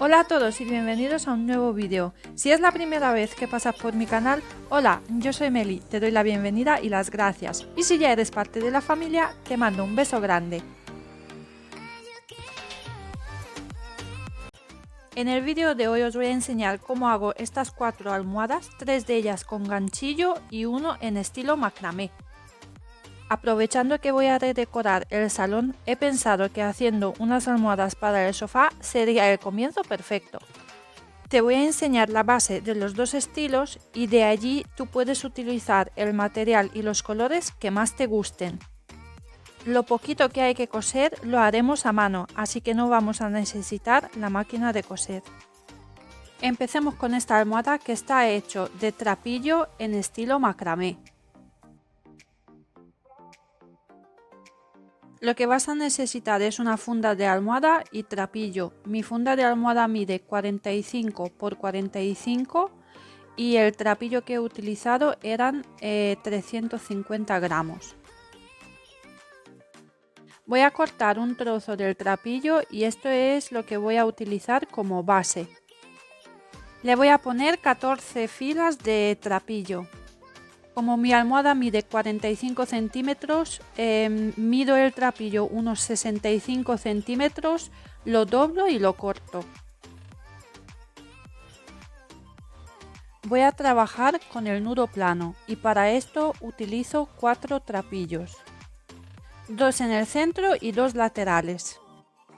Hola a todos y bienvenidos a un nuevo vídeo. Si es la primera vez que pasas por mi canal, hola, yo soy Meli, te doy la bienvenida y las gracias. Y si ya eres parte de la familia, te mando un beso grande. En el vídeo de hoy os voy a enseñar cómo hago estas 4 almohadas, 3 de ellas con ganchillo y uno en estilo macramé. Aprovechando que voy a redecorar el salón, he pensado que haciendo unas almohadas para el sofá sería el comienzo perfecto. Te voy a enseñar la base de los dos estilos y de allí tú puedes utilizar el material y los colores que más te gusten. Lo poquito que hay que coser lo haremos a mano, así que no vamos a necesitar la máquina de coser. Empecemos con esta almohada que está hecho de trapillo en estilo macramé. Lo que vas a necesitar es una funda de almohada y trapillo. Mi funda de almohada mide 45 x 45 y el trapillo que he utilizado eran 350 gramos. Voy a cortar un trozo del trapillo y esto es lo que voy a utilizar como base. Le voy a poner 14 filas de trapillo. Como mi almohada mide 45 centímetros, mido el trapillo unos 65 centímetros, lo doblo y lo corto. Voy a trabajar con el nudo plano y para esto utilizo 4 trapillos. 2 en el centro y 2 laterales.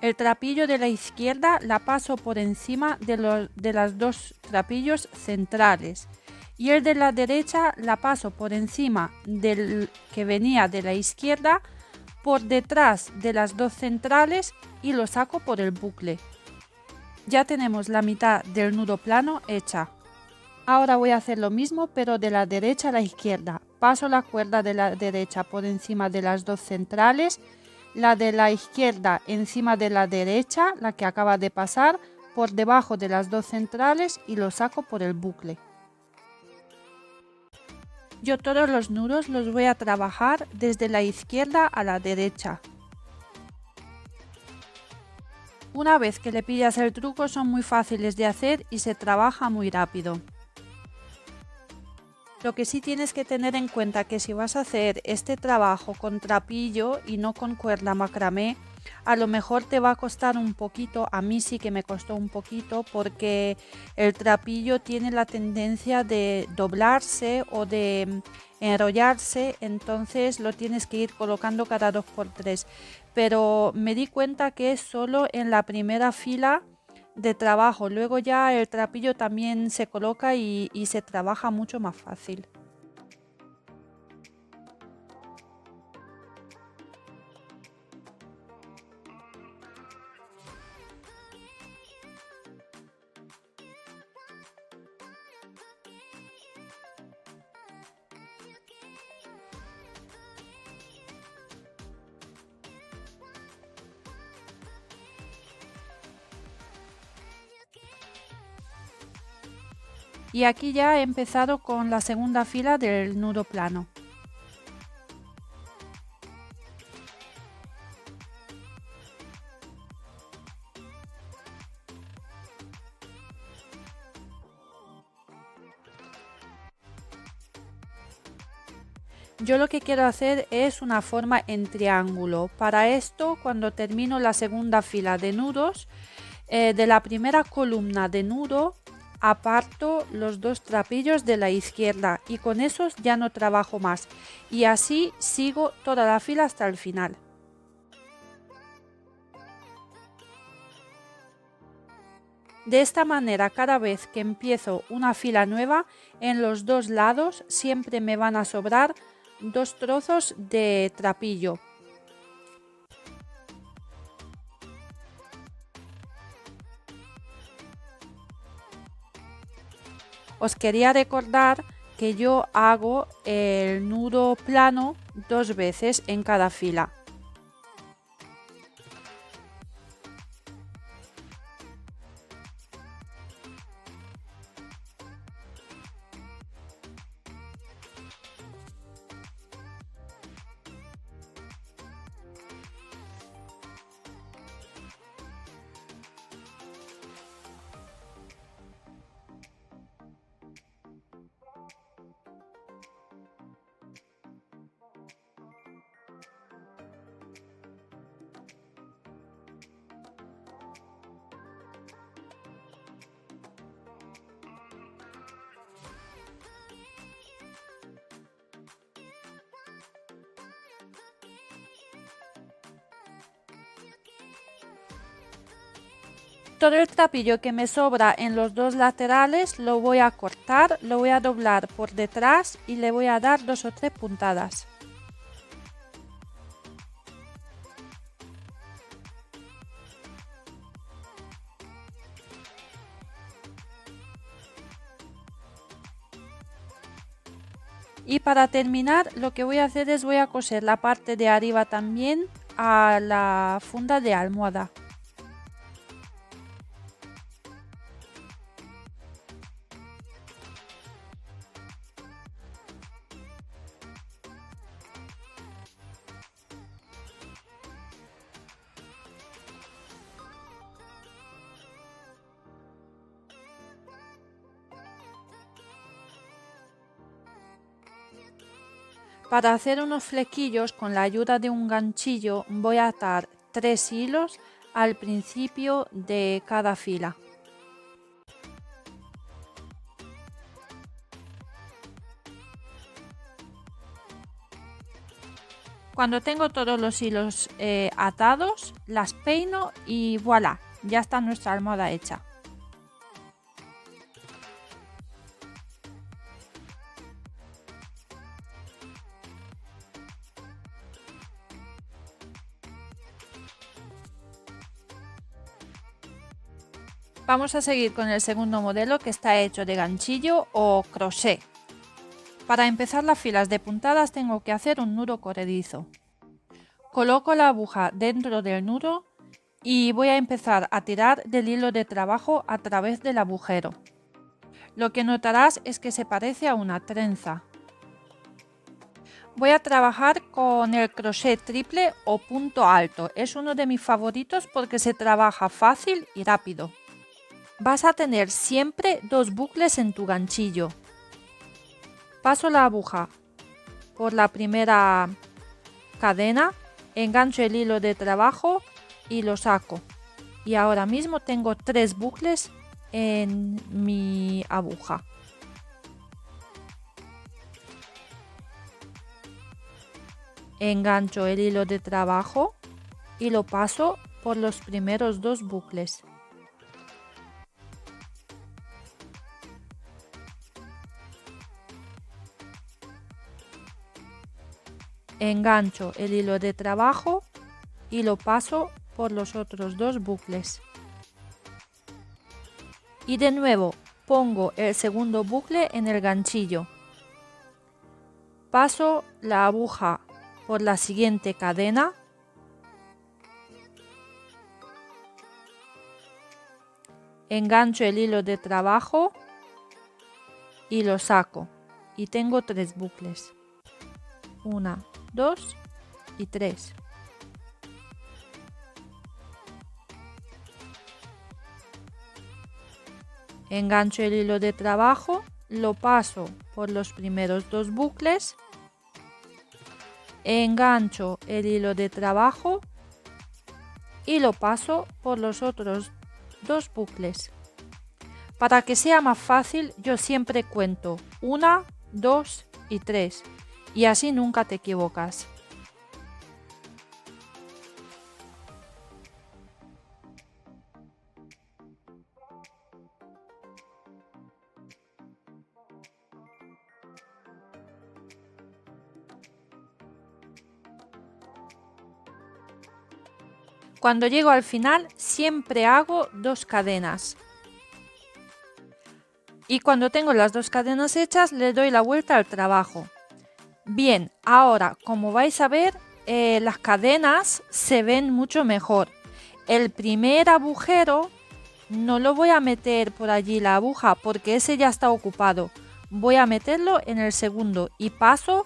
El trapillo de la izquierda la paso por encima de las 2 trapillos centrales. Y el de la derecha la paso por encima del que venía de la izquierda, por detrás de las 2 centrales y lo saco por el bucle. Ya tenemos la mitad del nudo plano hecha. Ahora voy a hacer lo mismo pero de la derecha a la izquierda. Paso la cuerda de la derecha por encima de las 2 centrales, la de la izquierda encima de la derecha, la que acaba de pasar, por debajo de las 2 centrales y lo saco por el bucle. Yo todos los nudos los voy a trabajar desde la izquierda a la derecha. Una vez que le pillas el truco son muy fáciles de hacer y se trabaja muy rápido. Lo que sí tienes que tener en cuenta que si vas a hacer este trabajo con trapillo y no con cuerda macramé, a lo mejor te va a costar un poquito, a mí sí que me costó un poquito porque el trapillo tiene la tendencia de doblarse o de enrollarse, entonces lo tienes que ir colocando cada 2×3. Pero me di cuenta que es solo en la primera fila de trabajo, luego ya el trapillo también se coloca y se trabaja mucho más fácil. Y aquí ya he empezado con la segunda fila del nudo plano. Yo lo que quiero hacer es una forma en triángulo. Para esto, cuando termino la segunda fila de nudos, de la primera columna de nudo aparto los 2 trapillos de la izquierda y con esos ya no trabajo más. Y así sigo toda la fila hasta el final. De esta manera, cada vez que empiezo una fila nueva, en los 2 lados siempre me van a sobrar 2 trozos de trapillo. Os quería recordar que yo hago el nudo plano 2 veces en cada fila. Todo el trapillo que me sobra en los dos laterales lo voy a cortar, lo voy a doblar por detrás y le voy a dar 2 o 3 puntadas. Y para terminar, lo que voy a hacer es voy a coser la parte de arriba también a la funda de almohada. Para hacer unos flequillos con la ayuda de un ganchillo voy a atar 3 hilos al principio de cada fila. Cuando tengo todos los hilos atados, las peino y voilà, ya está nuestra almohada hecha. Vamos a seguir con el segundo modelo, que está hecho de ganchillo o crochet. Para empezar las filas de puntadas tengo que hacer un nudo corredizo. Coloco la aguja dentro del nudo y voy a empezar a tirar del hilo de trabajo a través del agujero. Lo que notarás es que se parece a una trenza. Voy a trabajar con el crochet triple o punto alto. Es uno de mis favoritos porque se trabaja fácil y rápido. Vas a tener siempre 2 bucles en tu ganchillo. Paso la aguja por la primera cadena, engancho el hilo de trabajo y lo saco. Y ahora mismo tengo 3 bucles en mi aguja. Engancho el hilo de trabajo y lo paso por los primeros 2 bucles. Engancho el hilo de trabajo y lo paso por los otros 2 bucles. Y de nuevo pongo el segundo bucle en el ganchillo. Paso la aguja por la siguiente cadena. Engancho el hilo de trabajo y lo saco. Y tengo 3 bucles. 1, 2 y 3. Engancho el hilo de trabajo, lo paso por los primeros 2 bucles, engancho el hilo de trabajo y lo paso por los otros 2 bucles. Para que sea más fácil, yo siempre cuento 1, 2 y 3 y así nunca te equivocas. Cuando llego al final siempre hago 2 cadenas. Y cuando tengo las 2 cadenas hechas le doy la vuelta al trabajo. Bien, ahora como vais a ver las cadenas se ven mucho mejor. El primer agujero no lo voy a meter por allí la aguja porque ese ya está ocupado. Voy a meterlo en el segundo y paso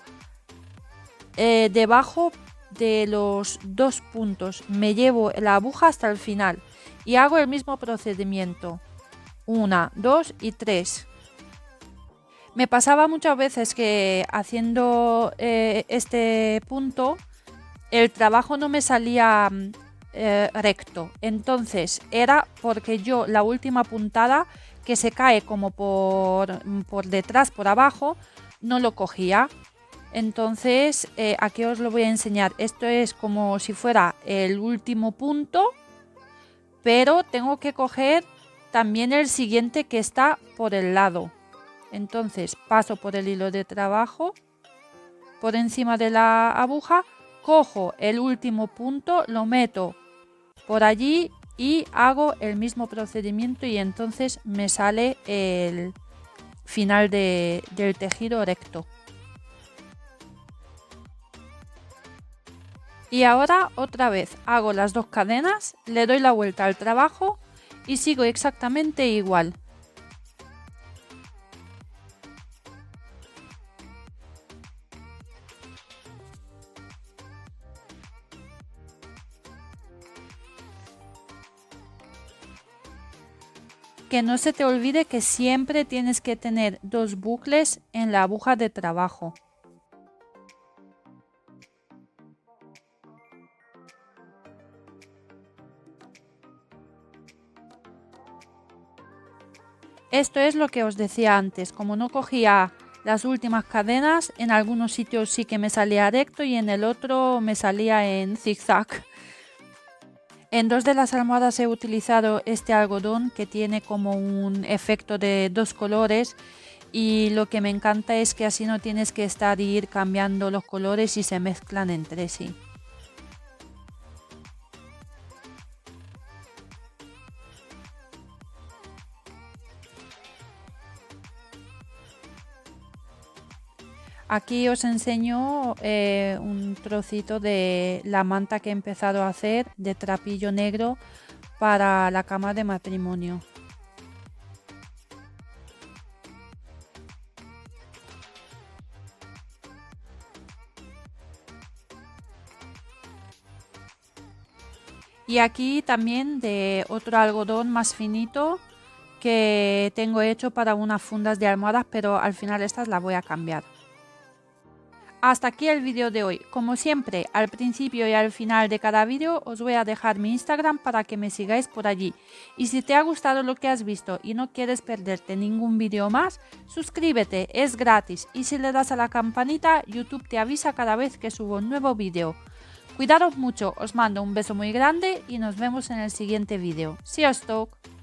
debajo de los 2 puntos. Me llevo la aguja hasta el final y hago el mismo procedimiento. 1, 2 y 3. Me pasaba muchas veces que haciendo este punto el trabajo no me salía recto. Entonces era porque yo la última puntada que se cae como por detrás, por abajo, no lo cogía. Entonces aquí os lo voy a enseñar. Esto es como si fuera el último punto, pero tengo que coger también el siguiente que está por el lado. Entonces paso por el hilo de trabajo, por encima de la aguja, cojo el último punto, lo meto por allí y hago el mismo procedimiento y entonces me sale el final del tejido recto. Y ahora otra vez hago las 2 cadenas, le doy la vuelta al trabajo y sigo exactamente igual. Que no se te olvide que siempre tienes que tener 2 bucles en la aguja de trabajo. Esto es lo que os decía antes, como no cogía las últimas cadenas, en algunos sitios sí que me salía recto y en el otro me salía en zigzag. En 2 de las almohadas he utilizado este algodón que tiene como un efecto de 2 colores y lo que me encanta es que así no tienes que estar y ir cambiando los colores y se mezclan entre sí. Aquí os enseño un trocito de la manta que he empezado a hacer de trapillo negro para la cama de matrimonio. Y aquí también de otro algodón más finito que tengo hecho para unas fundas de almohadas, pero al final estas las voy a cambiar. Hasta aquí el vídeo de hoy. Como siempre, al principio y al final de cada vídeo os voy a dejar mi Instagram para que me sigáis por allí. Y si te ha gustado lo que has visto y no quieres perderte ningún vídeo más, suscríbete, es gratis. Y si le das a la campanita, YouTube te avisa cada vez que subo un nuevo vídeo. Cuidaros mucho, os mando un beso muy grande y nos vemos en el siguiente vídeo. Sziasztok!